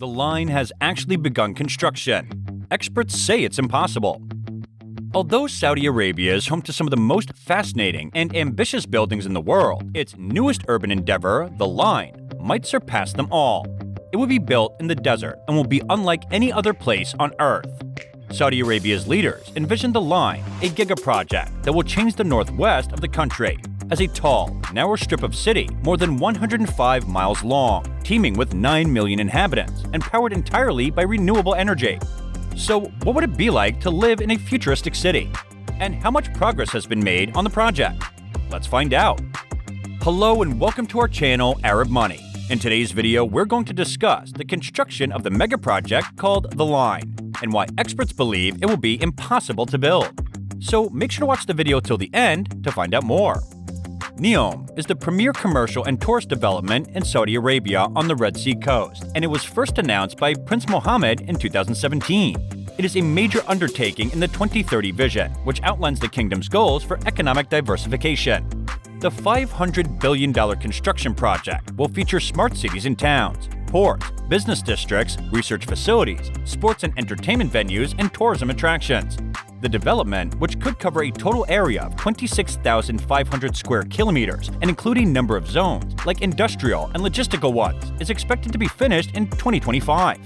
The line has actually begun construction. Experts say it's impossible. Although Saudi Arabia is home to some of the most fascinating and ambitious buildings in the world, its newest urban endeavor, the line, might surpass them all. It will be built in the desert and will be unlike any other place on Earth. Saudi Arabia's leaders envision the line, a giga-project that will change the northwest of the country, as a tall, narrow strip of city more than 105 miles long, teeming with 9 million inhabitants and powered entirely by renewable energy. So what would it be like to live in a futuristic city? And how much progress has been made on the project? Let's find out. Hello and welcome to our channel, Arab Money. In today's video, we're going to discuss the construction of the mega project called The Line, and why experts believe it will be impossible to build. So make sure to watch the video till the end to find out more. Neom is the premier commercial and tourist development in Saudi Arabia on the Red Sea coast, and it was first announced by Prince Mohammed in 2017. It is a major undertaking in the 2030 vision, which outlines the kingdom's goals for economic diversification. The $500 billion construction project will feature smart cities and towns, ports, business districts, research facilities, sports and entertainment venues, and tourism attractions. The development, which could cover a total area of 26,500 square kilometers and include a number of zones, like industrial and logistical ones, is expected to be finished in 2025.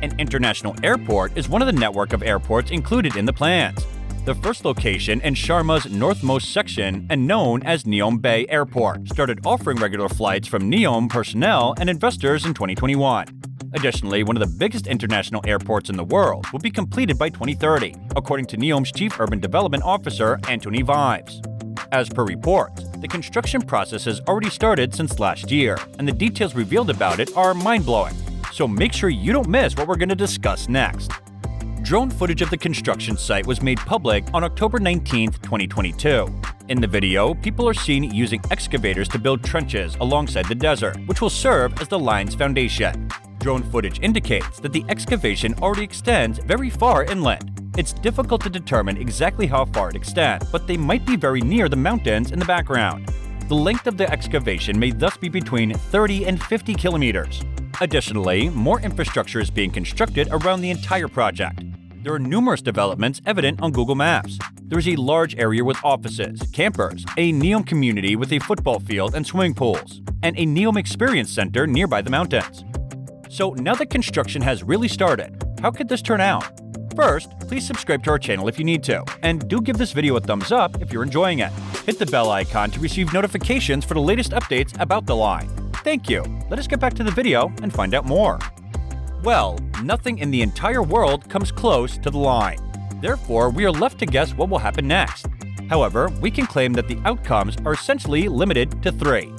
An international airport is one of the network of airports included in the plans. The first location in Sharma's northmost section and known as Neom Bay Airport started offering regular flights from Neom personnel and investors in 2021. Additionally, one of the biggest international airports in the world will be completed by 2030, according to Neom's Chief Urban Development Officer, Anthony Vives. As per reports, the construction process has already started since last year, and the details revealed about it are mind-blowing. So make sure you don't miss what we're going to discuss next. Drone footage of the construction site was made public on October 19, 2022. In the video, people are seen using excavators to build trenches alongside the desert, which will serve as the line's foundation. Drone footage indicates that the excavation already extends very far inland. It's difficult to determine exactly how far it extends, but they might be very near the mountains in the background. The length of the excavation may thus be between 30 and 50 kilometers. Additionally, more infrastructure is being constructed around the entire project. There are numerous developments evident on Google Maps. There is a large area with offices, campers, a Neom community with a football field and swimming pools, and a Neom Experience Center nearby the mountains. So now that construction has really started, how could this turn out? First, please subscribe to our channel if you need to, and do give this video a thumbs up if you're enjoying it. Hit the bell icon to receive notifications for the latest updates about the line. Thank you. Let us get back to the video and find out more. Well, nothing in the entire world comes close to the line. Therefore, we are left to guess what will happen next. However, we can claim that the outcomes are essentially limited to three.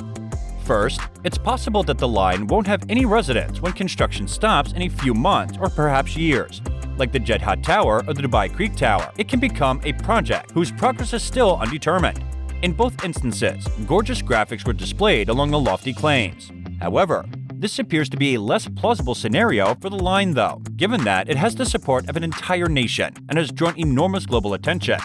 First, it's possible that the line won't have any residents when construction stops in a few months or perhaps years. Like the Jeddah Tower or the Dubai Creek Tower, it can become a project whose progress is still undetermined. In both instances, gorgeous graphics were displayed along the lofty claims. However, this appears to be a less plausible scenario for the line though, given that it has the support of an entire nation and has drawn enormous global attention.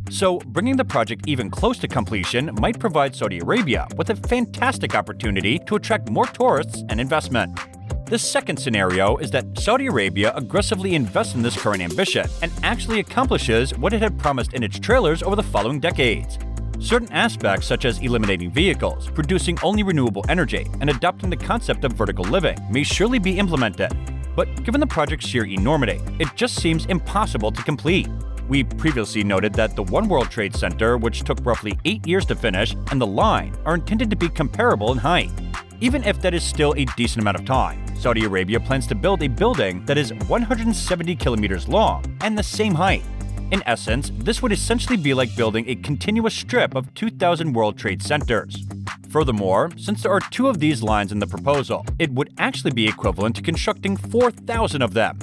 So, bringing the project even close to completion might provide Saudi Arabia with a fantastic opportunity to attract more tourists and investment. The second scenario is that Saudi Arabia aggressively invests in this current ambition and actually accomplishes what it had promised in its trailers over the following decades. Certain aspects such as eliminating vehicles, producing only renewable energy, and adopting the concept of vertical living may surely be implemented. But given the project's sheer enormity, it just seems impossible to complete. We previously noted that the One World Trade Center, which took roughly 8 years to finish, and the line are intended to be comparable in height. Even if that is still a decent amount of time, Saudi Arabia plans to build a building that is 170 kilometers long and the same height. In essence, this would essentially be like building a continuous strip of 2,000 World Trade Centers. Furthermore, since there are 2 of these lines in the proposal, it would actually be equivalent to constructing 4,000 of them.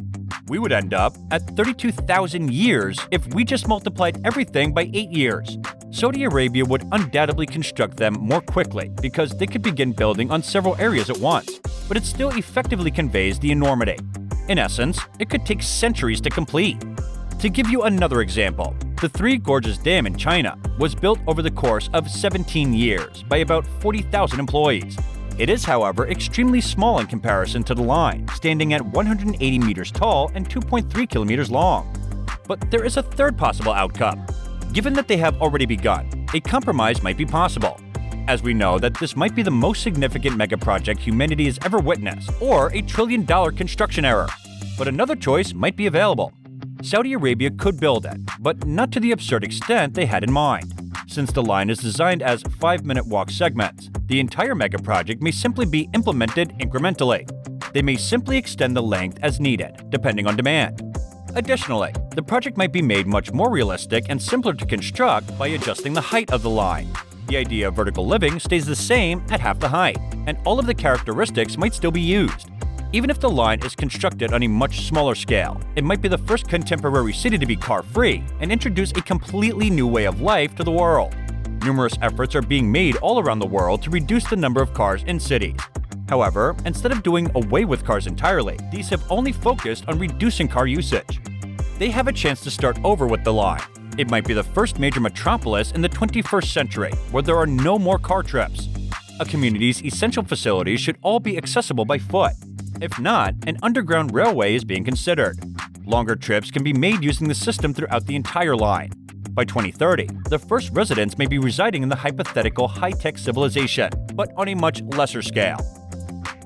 We would end up at 32,000 years if we just multiplied everything by 8 years. Saudi Arabia would undoubtedly construct them more quickly because they could begin building on several areas at once, but it still effectively conveys the enormity. In essence, it could take centuries to complete. To give you another example, the Three Gorges Dam in China was built over the course of 17 years by about 40,000 employees. It is, however, extremely small in comparison to the line, standing at 180 meters tall and 2.3 kilometers long. But there is a third possible outcome. Given that they have already begun, a compromise might be possible, as we know that this might be the most significant megaproject humanity has ever witnessed, or a $1 trillion construction error. But another choice might be available. Saudi Arabia could build it, but not to the absurd extent they had in mind. Since the line is designed as 5-minute walk segments, the entire megaproject may simply be implemented incrementally. They may simply extend the length as needed, depending on demand. Additionally, the project might be made much more realistic and simpler to construct by adjusting the height of the line. The idea of vertical living stays the same at half the height, and all of the characteristics might still be used. Even if the line is constructed on a much smaller scale, it might be the first contemporary city to be car-free and introduce a completely new way of life to the world. Numerous efforts are being made all around the world to reduce the number of cars in cities. However, instead of doing away with cars entirely, these have only focused on reducing car usage. They have a chance to start over with the line. It might be the first major metropolis in the 21st century where there are no more car trips. A community's essential facilities should all be accessible by foot. If not, an underground railway is being considered. Longer trips can be made using the system throughout the entire line. By 2030, the first residents may be residing in the hypothetical high-tech civilization, but on a much lesser scale.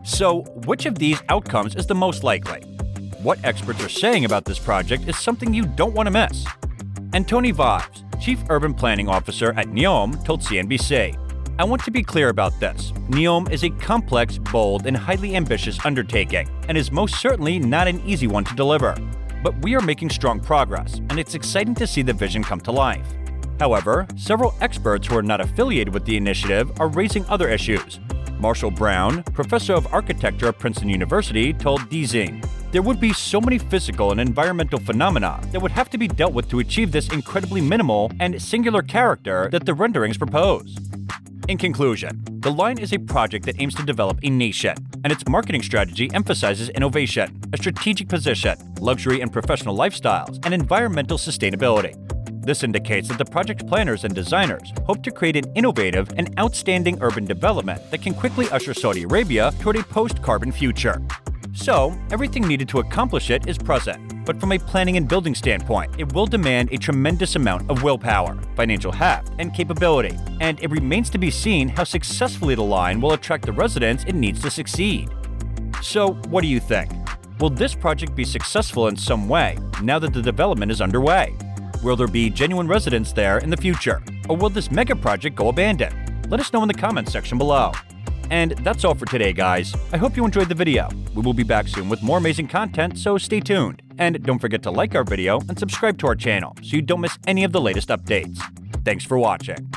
So, which of these outcomes is the most likely? What experts are saying about this project is something you don't want to miss. And Tony Vives, Chief Urban Planning Officer at Neom, told CNBC, "I want to be clear about this. Neom is a complex, bold, and highly ambitious undertaking, and is most certainly not an easy one to deliver. But we are making strong progress, and it's exciting to see the vision come to life." However, several experts who are not affiliated with the initiative are raising other issues. Marshall Brown, professor of architecture at Princeton University, told Teeming, "There would be so many physical and environmental phenomena that would have to be dealt with to achieve this incredibly minimal and singular character that the renderings propose." In conclusion, the line is a project that aims to develop a nation, and its marketing strategy emphasizes innovation, a strategic position, luxury and professional lifestyles, and environmental sustainability. This indicates that the project planners and designers hope to create an innovative and outstanding urban development that can quickly usher Saudi Arabia toward a post-carbon future. So, everything needed to accomplish it is present, but from a planning and building standpoint, it will demand a tremendous amount of willpower, financial heft, and capability, and it remains to be seen how successfully the line will attract the residents it needs to succeed. So, what do you think? Will this project be successful in some way now that the development is underway? Will there be genuine residents there in the future, or will this mega project go abandoned? Let us know in the comments section below. And that's all for today, guys. I hope you enjoyed the video. We will be back soon with more amazing content, so stay tuned. And don't forget to like our video and subscribe to our channel so you don't miss any of the latest updates. Thanks for watching.